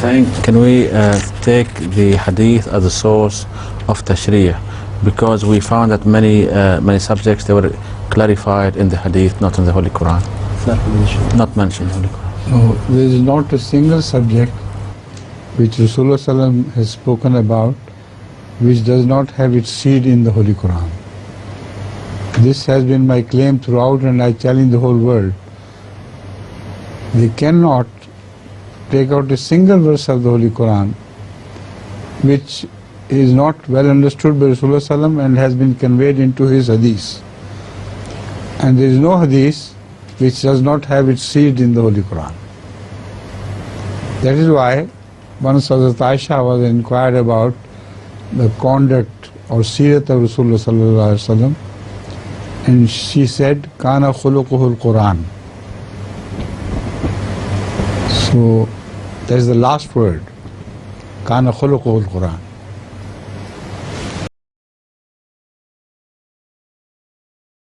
saying, can we take the hadith as a source of tashri'ah? Because we found that many subjects, they were clarified in the hadith, not in the Holy Quran. Not mentioned in the Holy Quran. No, there is not a single subject which Rasulullah ﷺ has spoken about which does not have its seed in the Holy Quran. This has been my claim throughout, and I challenge the whole world. They cannot take out a single verse of the Holy Quran which is not well understood by Rasulullah ﷺ and has been conveyed into his hadith. And there is no hadith which does not have its seed in the Holy Quran. That is why once Hazrat Aisha was inquired about the conduct or seerat of Rasulullah sallallahu alaihi wasallam, and she said, "Kana khuluquhul Quran." So that is the last word. Kana khuluquhul Quran.